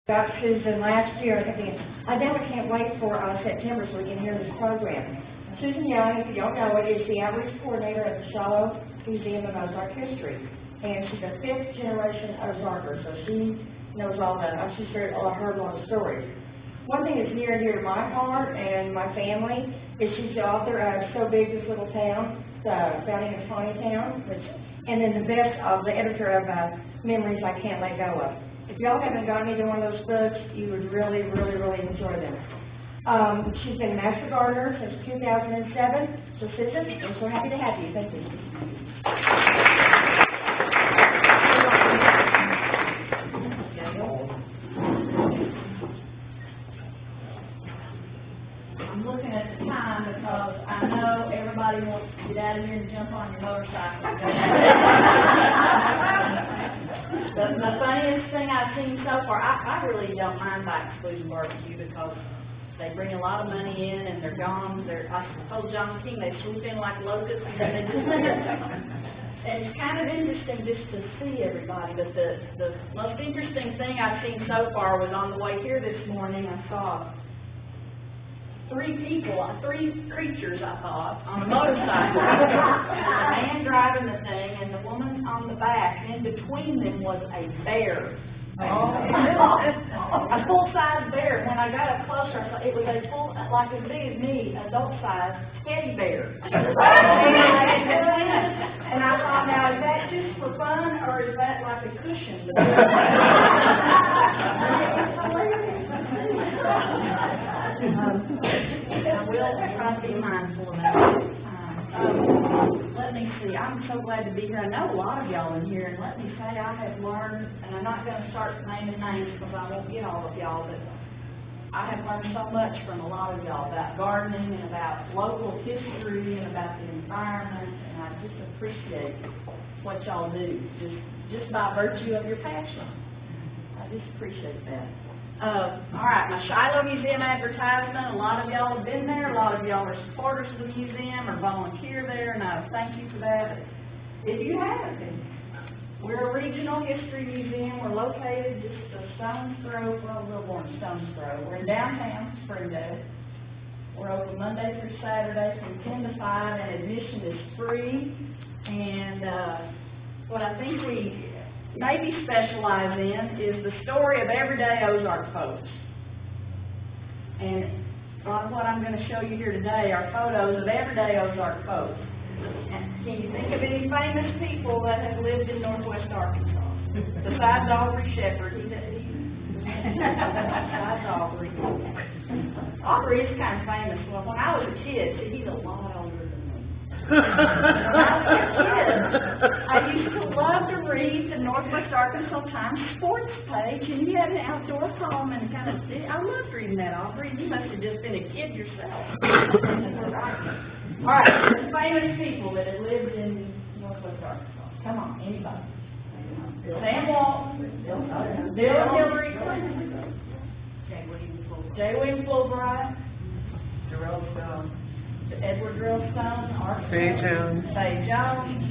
Got Susan last year, and I now can't wait for September so we can hear this program. Susan Young, if you don't know it, is the outreach coordinator at the Shiloh Museum of Ozark History, and she's a fifth-generation Ozarker, so she knows all that. She's heard a lot of stories. One thing that's near and dear to my heart and my family is she's the author of So Big This Little Town, the Founding of Tawny Town, and then the editor of Memories I Can't Let Go of. If y'all haven't gotten either one of those books, you would really enjoy them. She's been a Master Gardener since 2007. So Susan, I'm so happy to have you. Thank you. I'm looking at the time because I know everybody wants to get out of here and jump on your motorcycle. The funniest thing I've seen so far, I really don't mind bikes, food, and barbecue because they bring a lot of money in and they're gone. I told John King they swoop in like locusts and then they disappear. And it's kind of interesting just to see everybody, but the most interesting thing I've seen so far was on the way here this morning. I saw three creatures, I thought, on a motorcycle. A man driving the thing and the woman on the back, and in between them was a bear. A full-size bear. When I got up closer, I thought it was a full, like as big as me, adult-size teddy bear. And I thought, now, is that just for fun, or is that like a cushion? I will try to be mindful of that. Let me see, I'm so glad to be here. I know a lot of y'all in here, and let me say I have learned, and I'm not going to start naming names because I won't get all of y'all, but I have learned so much from a lot of y'all about gardening and about local history and about the environment, and I just appreciate what y'all do, just by virtue of your passion. I just appreciate that. All right, my Shiloh Museum advertisement, a lot of y'all have been there, a lot of y'all are supporters of the museum or volunteer there, and I thank you for that. If you haven't been, we're a regional history museum. We're located just a stone's throw, well, a little more than stone's throw. We're in downtown Springdale. We're open Monday through Saturday from 10 to 5, and admission is free. And what I think we maybe specialize in is the story of everyday Ozark folks. And what I'm going to show you here today are photos of everyday Ozark folks. And can you think of any famous people that have lived in Northwest Arkansas? Besides Aubrey Shepherd, besides Aubrey. Aubrey is kind of famous. Well, when I was a kid, see, he's a lot older than me. When I was a kid, I used to love to read the Northwest Arkansas Times sports page, and he had an outdoor column and kind of, I loved reading that, Aubrey. You must have just been a kid yourself. All right, the famous people that have lived in Northwest Arkansas. Come on, anybody. Sam Walton, Bill Hillary Clinton, J. William Fulbright, Darrell Stone, Edward Darrell Stone, Faye Jones. Faye Jones.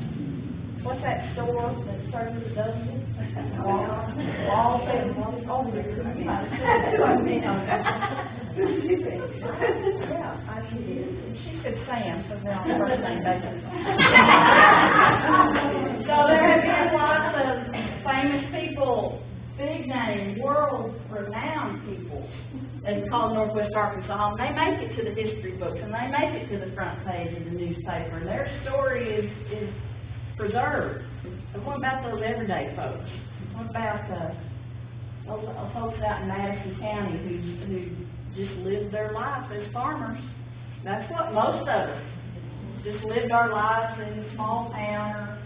What's that store that starts with a W? Wall. Yeah, I she did. She said Sam, so they're on the first name basis. So there have been lots of famous people, big name, world-renowned people that's called Northwest Arkansas. They make it to the history books, and they make it to the front page of the newspaper, and their story is preserved. And what about those everyday folks? What about those folks out in Madison County who just lived their life as farmers? That's what most of us just lived our lives in a small town, or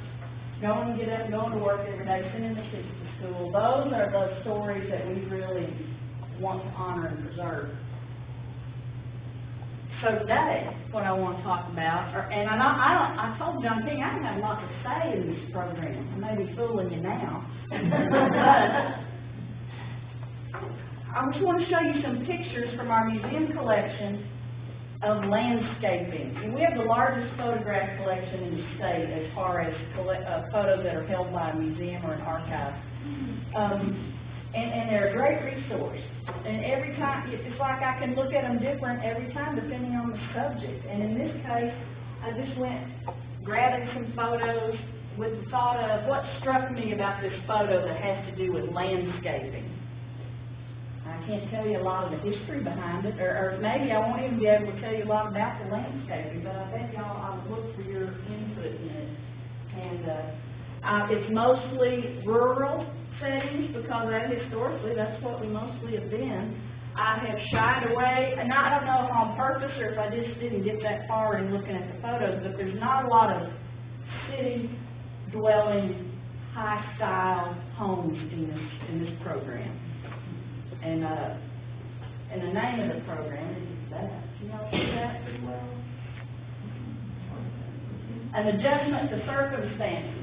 going to work every day, sending the kids to school. Those are the stories that we really want to honor and preserve. So today, what I want to talk about, and I told John King I didn't have a lot to say in this program. I may be fooling you now, but I just want to show you some pictures from our museum collection of landscaping. And we have the largest photograph collection in the state as far as photos that are held by a museum or an archive. And they're a great resource. And every time, it's like I can look at them different every time depending on the subject. And in this case, I just went grabbing some photos with the thought of what struck me about this photo that has to do with landscaping. I can't tell you a lot of the history behind it, or maybe I won't even be able to tell you a lot about the landscaping, but I bet y'all I would look for your input in it. And it's mostly rural settings because historically that's what we mostly have been. I have shied away, and I don't know if on purpose or if I just didn't get that far in looking at the photos, but there's not a lot of city-dwelling, high-style homes in this program. And the name of the program is that. Do you all see that pretty well? An adjustment to circumstances.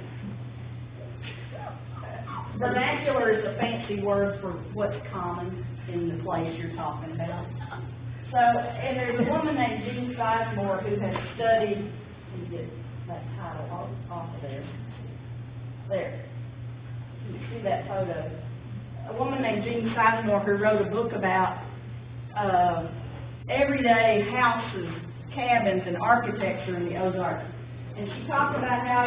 Vernacular is a fancy word for what's common in the place you're talking about. So, and there's a woman named Jean Sizemore who has studied, let me get that title off of there. There. You can see that photo. A woman named Jean Sizemore who wrote a book about everyday houses, cabins, and architecture in the Ozarks. And she talked about how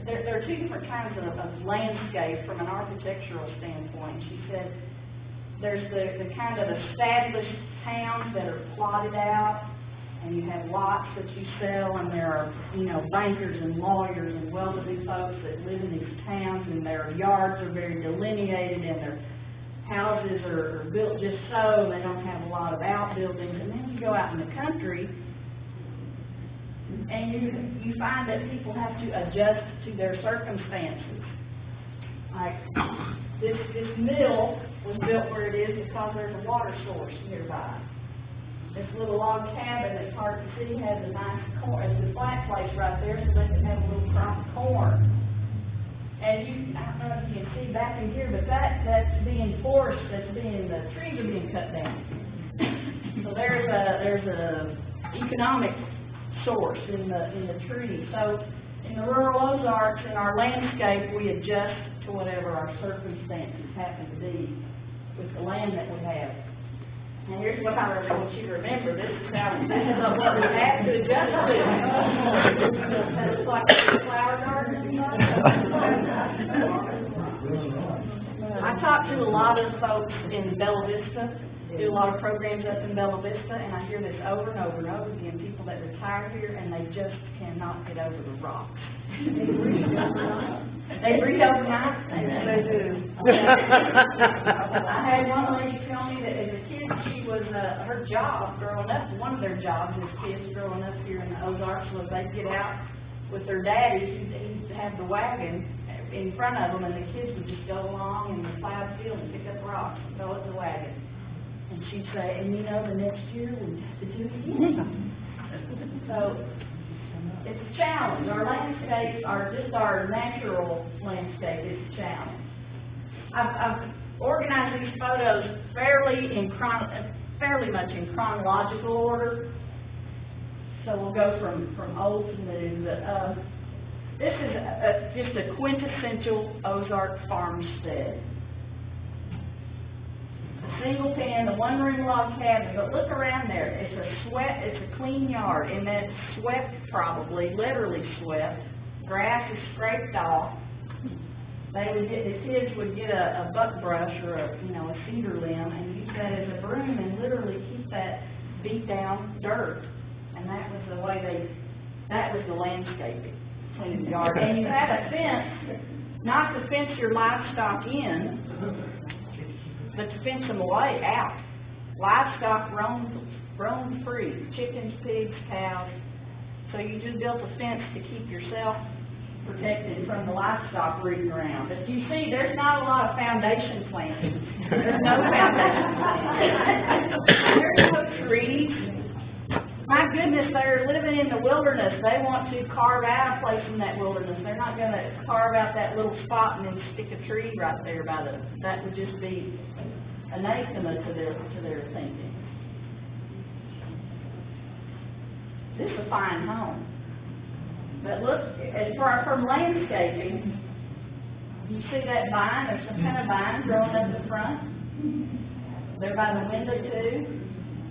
there are two different kinds of landscape from an architectural standpoint. She said there's the kind of established towns that are plotted out, and you have lots that you sell, and there are, bankers and lawyers and well-to-do folks that live in these towns, and their yards are very delineated, and their houses are built just so, they don't have a lot of outbuildings. And then you go out in the country, and you find that people have to adjust to their circumstances. Like, this mill was built where it is because there's a water source nearby. This little log cabin that's hard to see has a nice corn, it's a flat place right there so they can have a little crop of corn. And I don't know if you can see back in here, but that's being forced, the trees are being cut down. So there's a economic source in the tree. So in the rural Ozarks, in our landscape, we adjust to whatever our circumstances happen to be with the land that we have. And here's what I want you to remember. This is what we have to adjust to. It's like a flower garden. I talk to a lot of folks in Bella Vista, do a lot of programs up in Bella Vista, and I hear this over and over and over again, people that retire here and they just cannot get over the rocks. They breed overnight? They do. I had one lady tell me that as a kid, she was, her job growing up, one of their jobs as kids growing up here in the Ozarks was they'd get out with their daddies, he'd have the wagon in front of them, and the kids would just go along in the plowed field and pick up rocks and throw it in the wagon. And she'd say, and the next year we'd have to do it again. So, it's a challenge. Our landscapes our natural landscape is a challenge. I've organized these photos fairly much in chronological order. So we'll go from old to new. This is just a quintessential Ozark farmstead. Single pen, the one-room log cabin, but look around there. It's a clean yard, and that's swept probably, literally swept. Grass is scraped off. The kids would get a buck brush or a cedar limb and use that as a broom and literally keep that beat down dirt. And that was the way that was the landscaping, cleaning the yard. And you had a fence, not to fence your livestock in, but to fence them away, out. Livestock roam free, chickens, pigs, cows. So you just built a fence to keep yourself protected from the livestock rooting around. But you see, there's not a lot of foundation plantings. There's no foundation plantings. There's no trees. My goodness, they're living in the wilderness. They want to carve out a place in that wilderness. They're not going to carve out that little spot and then stick a tree right there by that would just be anathema to their thinking. This is a fine home. But look, as far from landscaping, You see that vine, there's some kind of vine growing up in front. They're by the window too.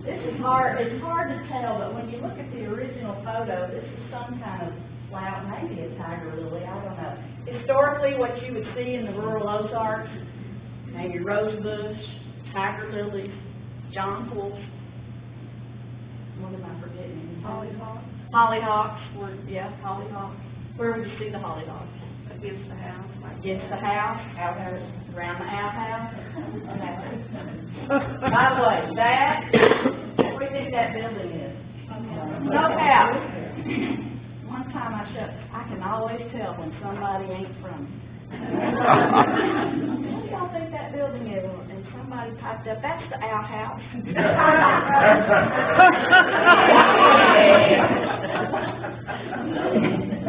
This is hard, it's hard to tell, but when you look at the original photo, this is some kind of flower, maybe a tiger lily, I don't know. Historically, what you would see in the rural Ozarks, maybe rose bush, tiger lilies, jonquils. What am I forgetting? Hollyhocks? Hollyhocks, hollyhocks. Where would you see the hollyhocks? Against the house. Against the house, around the outhouse. By the way, what do you think that building is? No house. One time I can always tell when somebody ain't from. What do y'all think that building is? And somebody piped up, that's the outhouse.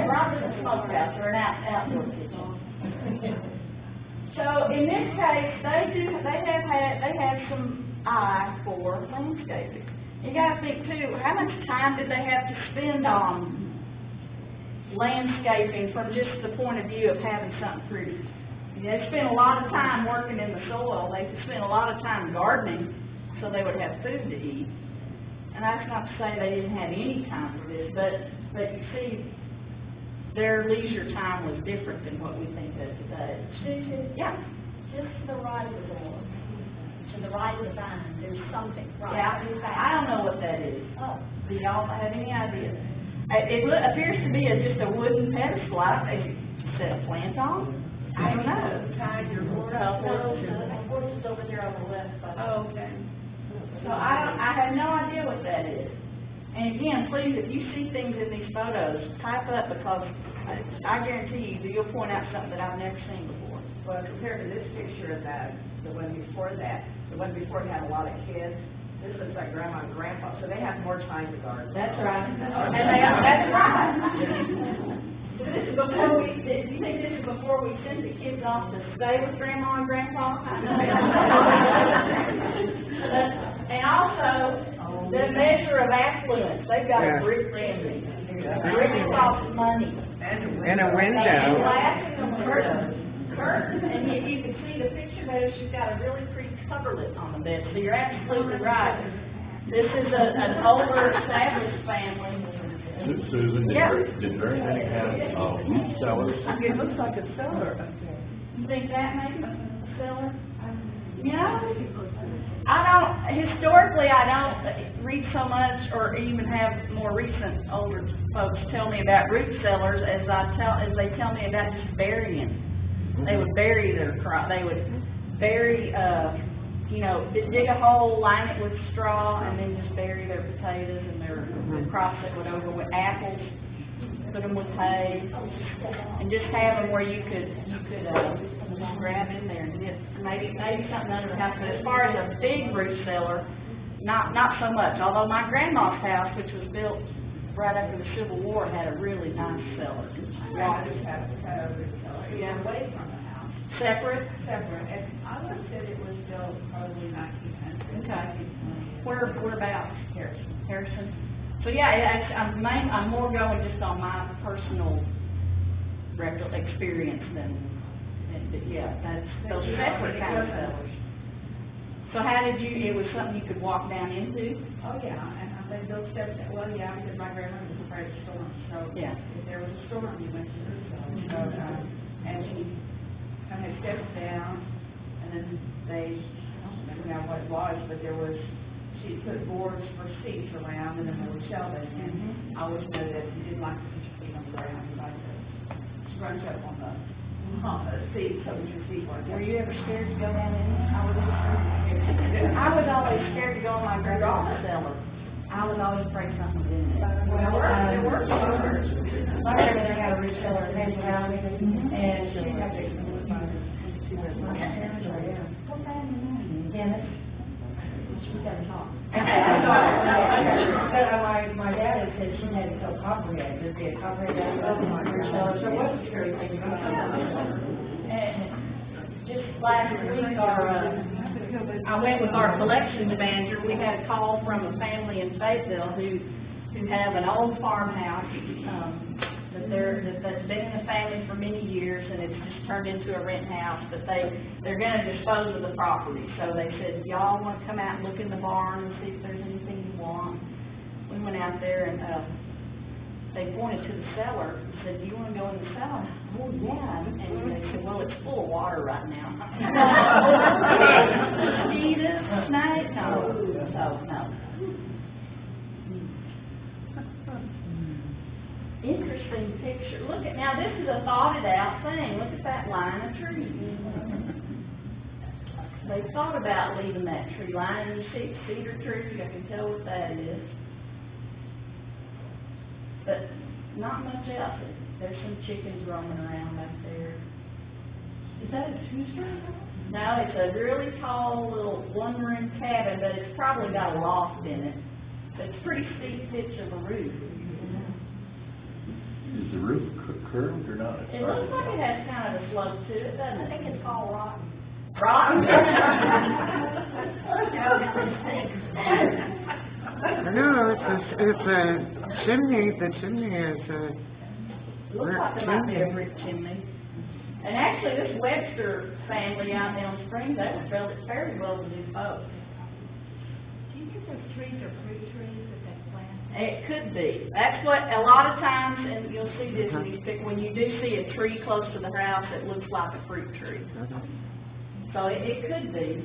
Probably the smokehouse or an outdoor kitchen. So in this case, they have some eye for landscaping. You got to think too, how much time did they have to spend on landscaping from just the point of view of having something pretty? They spent a lot of time working in the soil. They spent a lot of time gardening so they would have food to eat. And that's not to say they didn't have any time for this, but you see, their leisure time was different than what we think of today. Yeah. Just to the right of the door, to the right of the vine, there's something right. Yeah, I don't know what that is. Oh. Do y'all have any idea? It appears to be just a wooden pedestal. They set a plant on. I don't know. Tiger or the horse is over there on the left. Oh, okay. So I have no idea what that is. And again, please, if you see things in these photos, type up because I guarantee you you'll point out something that I've never seen before. Well, compared to this picture of the one before that, the one before had a lot of kids. This looks like grandma and grandpa, so they have more time to garden. That's right. That's right. So this is before do you think this is before we send the kids off to stay with grandma and grandpa? And also, the measure of affluence, they've got a brick family. Brick across money. And a window. Glass in the curtain, and you can see the picture there, she's got a really pretty coverlet on the bed, so you're absolutely right. This is an older established family. Susan, Yeah. did very many have root cellars? It looks like a cellar. You think that maybe, a cellar? You know, historically, I don't read so much or even have more recent older folks tell me about root cellars as they tell me about just burying. They would bury their crop. They would bury, dig a hole, line it with straw, and then just bury their potatoes and their crops that would over with apples, put them with hay, and just have them where you could just grab in there and get maybe something under the house. But as far as a big root cellar, not so much. Although my grandma's house, which was built right after the Civil War, had a really nice cellar. Yeah, I just had a root cellar. Yeah. Away from the house. Separate? Separate. And I would have said it was built probably 1900. Okay. Whereabouts? Harrison. So yeah, I'm more going just on my personal experience than yeah. That's those separate kind of cellars. So how did it was something you could walk down into? Oh yeah, and they built steps. Well, yeah, because my grandmother was afraid of storms. So yeah, if there was a storm, you went to the root cellar. So and she kind of steps down, and then I don't remember now what it was, but she put boards for seats around, and then there was shelving. And I always know that you didn't like to put your feet on the ground, you like to scrunch up on the seat so that your feet weren't. Were you ever scared to go down in there? I was always scared to go in my grandma's cellar. I was always afraid something was in there. Well, there were cellars. My grandmother had a root cellar in Hazel Valley, and she had to Dennis. We gotta talk. But my dad had said she had to go copperhead. There'd be a copperhead over my root cellar, so it was a scary thing to go down. And just last week, I went with our collections manager. We had a call from a family in Fayetteville who have an old farmhouse. The that's been in the family for many years, and it's just turned into a rent house, but they're gonna dispose of the property. So they said, y'all wanna come out and look in the barn and see if there's anything you want? We went out there and, they pointed to the cellar and said, do you wanna go in the cellar? Oh, yeah. And they said, well, it's full of water right now. Mosquitoes, snakes, no. Interesting picture. Look at, now this is a thought out thing. Look at that line of trees. They thought about leaving that tree line, and you see cedar tree, I can tell what that is. But not much else. There's some chickens roaming around back there. Is that a two-story house? No, it's a really tall little one-room cabin, but it's probably got a loft in it. It's a pretty steep pitch of a roof. Is the roof curved or not? It looks like it has kind of a slope to it, doesn't it? I think it's called rotten. Rotten? No, it's a chimney. The chimney is a Looks like it might be a brick chimney. And actually, this Webster family out in Elm Springs, they were fairly well-to-do folks. Do you think those trees are fruit trees that they plant? It could be. That's what, a lot of times, and you'll see this when you do see a tree close to the house, it looks like a fruit tree. So it could be.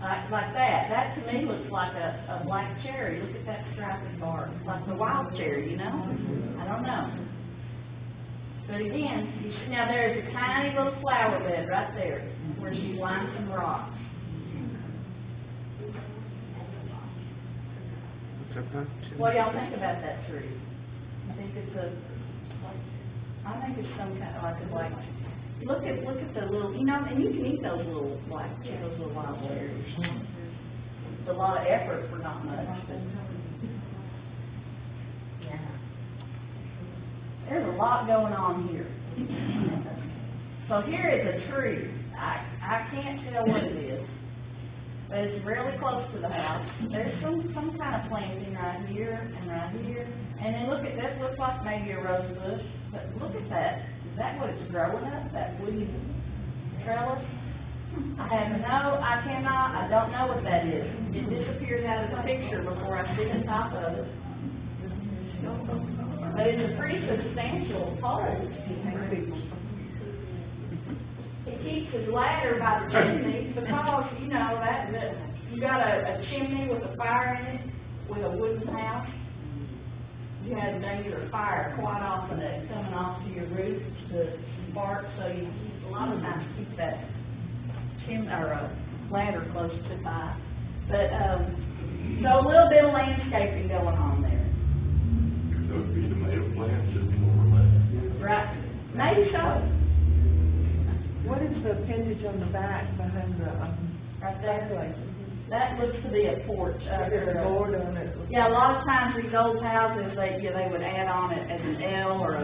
Like that. That to me looks like a black cherry. Look at that striped bark. Like the wild cherry, you know? I don't know. But again, you see, now there's a tiny little flower bed right there where she's lined some rocks. What do y'all think about that tree? I think it's some kind of like a black. Look at the little, you know, and you can eat those little those little wild cherries. It's a lot of effort for not much, but there's a lot going on here. So here is a tree. I can't tell what it is, but it's really close to the house. There's some kind of planting right here and right here. And then look at this, looks like maybe a rose bush, but look at that. Is that what it's growing up, that wooden trellis? I don't know what that is. It disappears out of the picture before I see the top of it. But it's a pretty substantial pole. He keeps his ladder by the chimney because, you know, that you got a chimney with a fire in it, with a wooden house. You had a danger of fire quite often coming off to your roof to spark, so you a lot of times keep that chimney or ladder close to by. But so a little bit of landscaping going on there. Those be tomato plants and more or less. Right. Maybe so. What is the appendage on the back behind the, Right there. calculation? That looks to be a porch. There's a board on it. Yeah, a lot of times these old houses, they would add on it as an L or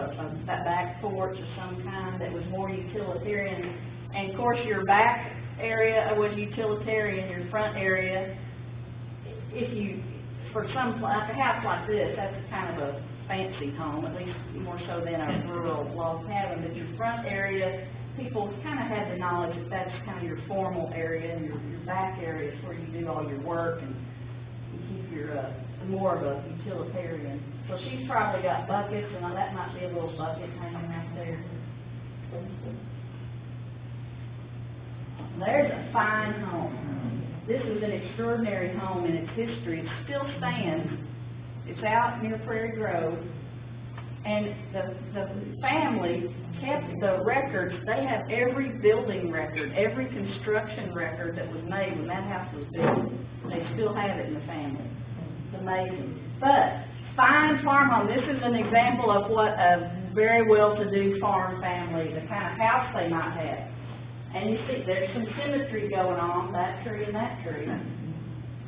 that back porch of some kind that was more utilitarian. And of course, your back area was utilitarian, your front area, if you, for some, like a house like this, that's kind of a fancy home, at least more so than a rural log cabin, but your front area, people kind of had the knowledge that that's kind of your formal area, and your back area is where you do all your work and you keep your, more of a utilitarian. So she's probably got buckets, and that might be a little bucket hanging out there. There's a fine home. This is an extraordinary home in its history. It still stands. It's out near Prairie Grove. And the family kept the records. They have every building record, every construction record that was made when that house was built. They still have it in the family. It's amazing. But fine farm home. This is an example of what a very well-to-do farm family, the kind of house they might have. And you see, there's some symmetry going on, that tree and that tree,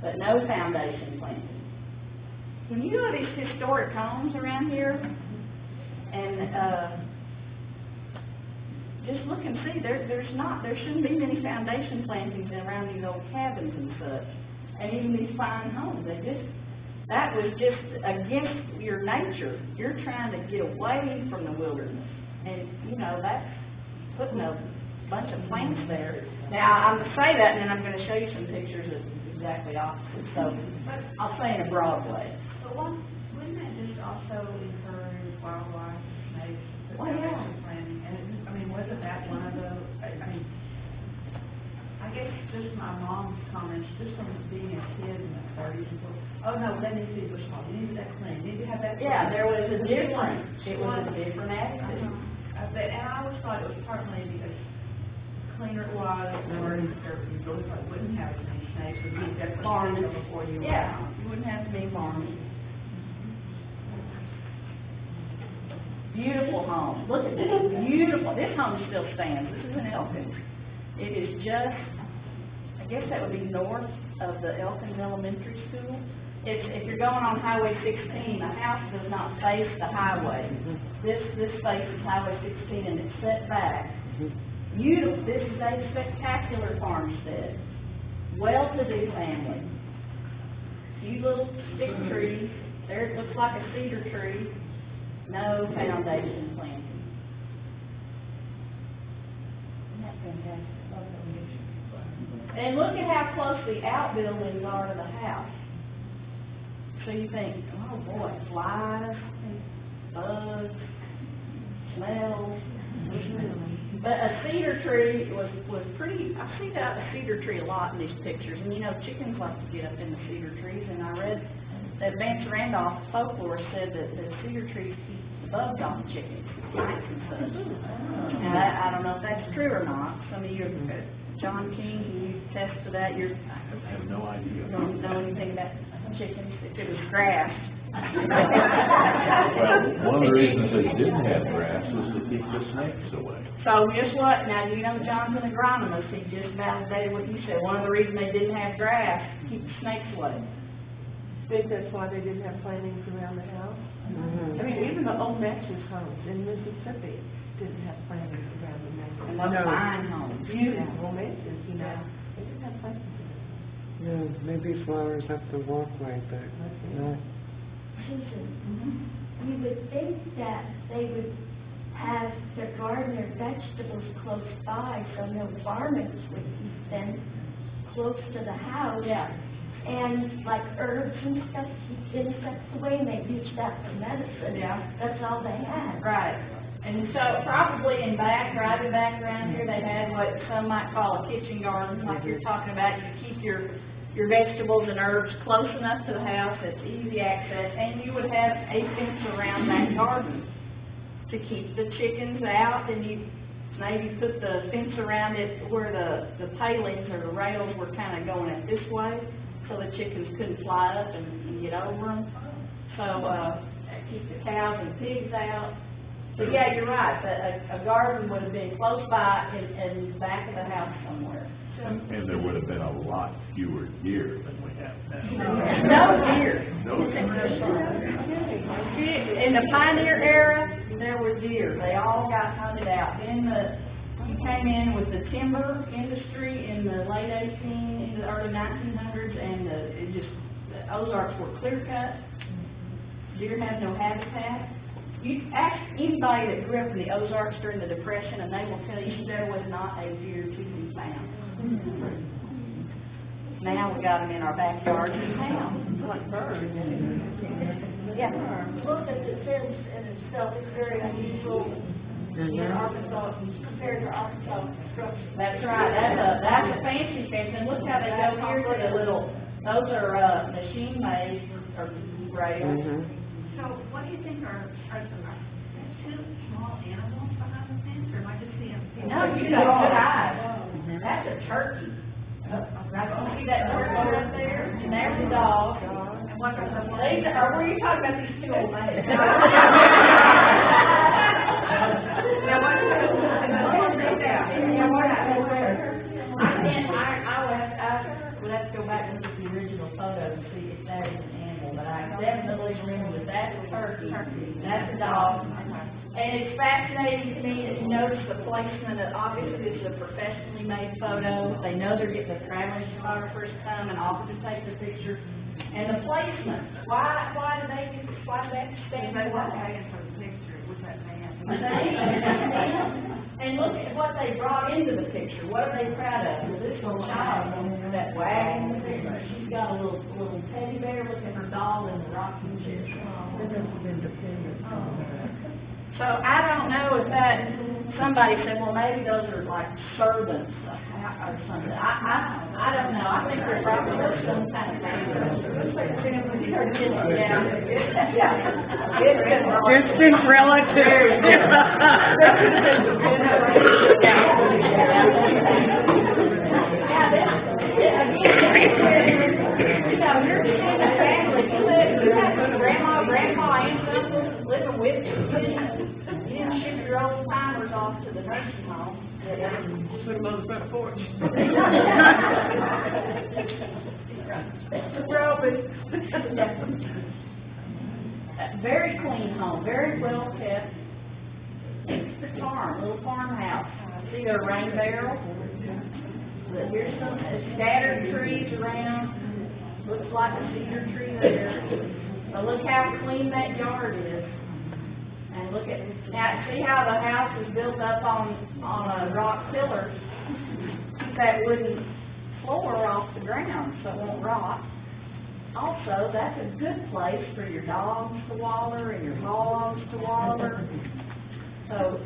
but no foundation planted. When you go to these historic homes around here, and just look and see, there shouldn't be many foundation plantings around these old cabins and such, and even these fine homes. That was just against your nature. You're trying to get away from the wilderness. And, you know, that's putting a bunch of plants there. Now, I'm gonna say that, and then I'm gonna show you some pictures of exactly opposite. So, I'll say in a broad way. But wouldn't that just also encourage wildlife, snakes, Well, yeah. planting? And I mean, wasn't that one of the, I mean, I guess just my mom's comments, just from being a kid in the 30s and 40s, oh no, they need to be bush hog, you need that clean, you need to have that. Yeah, there was a different, it was a different attitude. And I always thought it was partly because cleaner it was, or you really probably wouldn't have as many snakes, would be definitely Farming. before you were Yeah, out. you wouldn't have to be farming. Beautiful home. Look at this, beautiful. This home still stands. This is in Elkins. It is just, I guess that would be north of the Elkins Elementary School. If you're going on Highway 16, the house does not face the highway. This faces Highway 16 and it's set back. Beautiful. This is a spectacular farmstead. Well-to-do family. Few little stick trees. There it looks like a cedar tree. No foundation planting. Isn't that fantastic? Love that picture. And look at how close the outbuildings are to the house. So you think, oh boy, flies, bugs, smells. But a cedar tree was pretty, I see that a cedar tree a lot in these pictures. And you know, chickens like to get up in the cedar trees. And I read that Vance Randolph folklore said that the cedar trees keep the bugs off the chickens, mice and such. And I don't know if that's true or not. Some of you, John King, can you attest to that? I have no idea. You don't know anything about chickens, if it was grass. Well, one of the reasons they didn't have grass was to keep the snakes away. So guess what? Now, you know John's an agronomist. He just validated what you said. One of the reasons they didn't have grass, keep the snakes away. Think that's why they didn't have plantings around the house? I mean, even the old mattress homes in Mississippi didn't have plantings around the mattress. And those fine homes. Beautiful mattress, you know, they didn't have plantings around. No, maybe flowers up the walkway, but no. Susan, you would think that they would have their garden or vegetables close by, so no varmints would eat them close to the house. Yeah. And like herbs and stuff, keep insects away, and they use that for medicine. Yeah. That's all they had. Right. And so probably in back, right in back around here, they had what some might call a kitchen garden, like you're talking about. You keep your vegetables and herbs close enough to the house, it's easy access, and you would have a fence around that garden to keep the chickens out, and you maybe put the fence around it where the palings or the rails were kind of going it this way, so the chickens couldn't fly up and get over them. So, keep the cows and pigs out. But yeah, you're right, a garden would have been close by in the back of the house somewhere. And there would have been a lot fewer deer than we have now. No deer. No deer. In the pioneer era, there were deer. They all got hunted out. You came in with the timber industry in the late 18, early 1900s, and the Ozarks were clear cut. Deer had no habitat. You ask anybody that grew up in the Ozarks during the Depression, and they will tell you there was not a deer to be found. Now we got them in our backyard in town. Like birds. Yeah. Look at the fence in itself, it's very unusual in Arkansas, compared to Arkansas construction. That's right, that's a fancy fence, and look how they go here to the little, those are, machine made, or rails. So what do you think are two small animals behind the fence, or am I just seeing? No, you got good eyes. That's a turkey. See that turkey right there? And there's a dog. And what are the ones? These are, were you talking about these two old ladies? I would have to go back and look at the original photo and see if that is an animal, but I definitely remember that that's a turkey, that's a dog. And it's fascinating to me that you notice the placement of, obviously this is a professionally made photo. They know they're getting the traveling photographers come and offer to take the picture. And the placement, why do they stand They for weren't that? paying for the picture, which that man. And look at what they brought into the picture, what are they proud of? Well, this little child, that wagon, she's got a little teddy bear, look at her doll in the rocking chair. So I don't know if somebody said, well, maybe those are like servants or something. I don't know, I think they're probably some kind of Distant relatives. You're just in a family, you have grandma, grandpa, aunts, uncles living with you. You didn't ship your old timers off to the nursing home. Put them on the front porch. Very clean home, very well kept. It's the farm, little farmhouse. See their rain barrel? Here's some scattered trees around. Looks like a cedar tree there. But look how clean that yard is. And look at, now see how the house is built up on a rock pillar? Keep that wooden floor off the ground so it won't rot. Also, that's a good place for your dogs to waller and your hogs to waller. So,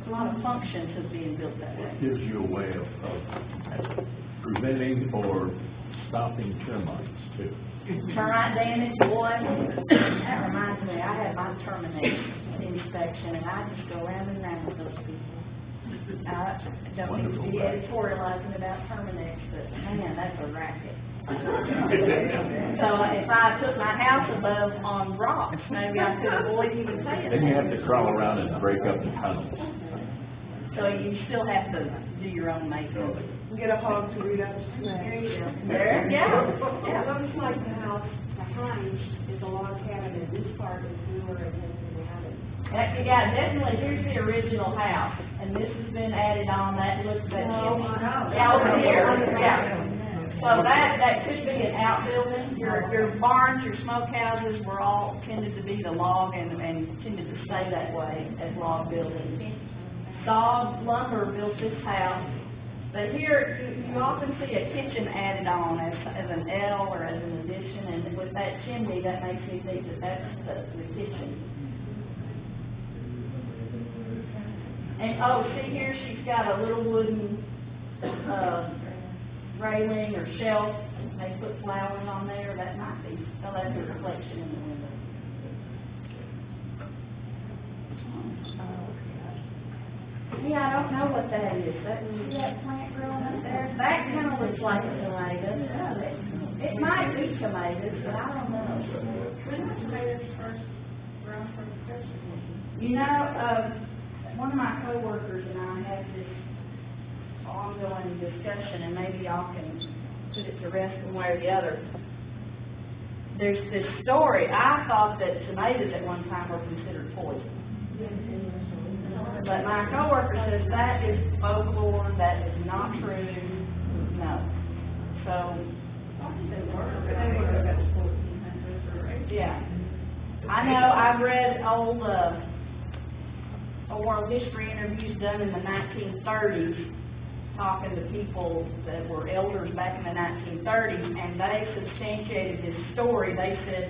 a lot of functions is being built that way. Gives you a way of preventing or stopping termites too. Termite damage, boy, that reminds me, I had my terminate inspection, and I just go round and round with those people. I don't need to be editorializing about terminex, but man, that's a racket. So if I took my house above on rocks, maybe I could avoid even saying that. Then you have to crawl around and break up the tunnels. So you still have to do your own makeup. Get a hog to read out the There you go. There, yeah. It looks like the house behind is a log cabin, and this part is newer and has been added. Yeah, definitely, here's the original house, and this has been added on, that looks, that chimney. Yeah, over here, yeah. So that could be an outbuilding, your barns, your smokehouses were all tended to be the log and tended to stay that way as log buildings. Saw lumber built this house, but here you often see a kitchen added on as an L or as an addition, and with that chimney, that makes me think that that's the kitchen. And, oh, see here, she's got a little wooden, railing or shelf, they put flowers on there, that might be, so that's a reflection in the window. Yeah, I don't know what that is, see that plant growing up there? That kind of looks like a tomato. It might be tomatoes, but I don't know. Couldn't tomatoes first grow from the vegetable? You know, one of my coworkers and I had this ongoing discussion, and maybe y'all can put it to rest one way or the other. There's this story, I thought that tomatoes at one time were considered poison. But my coworker says that is folklore, that is not true, no. So, yeah. I know, I've read old oral history interviews done in the 1930s, talking to people that were elders back in the 1930s, and they substantiated this story. They said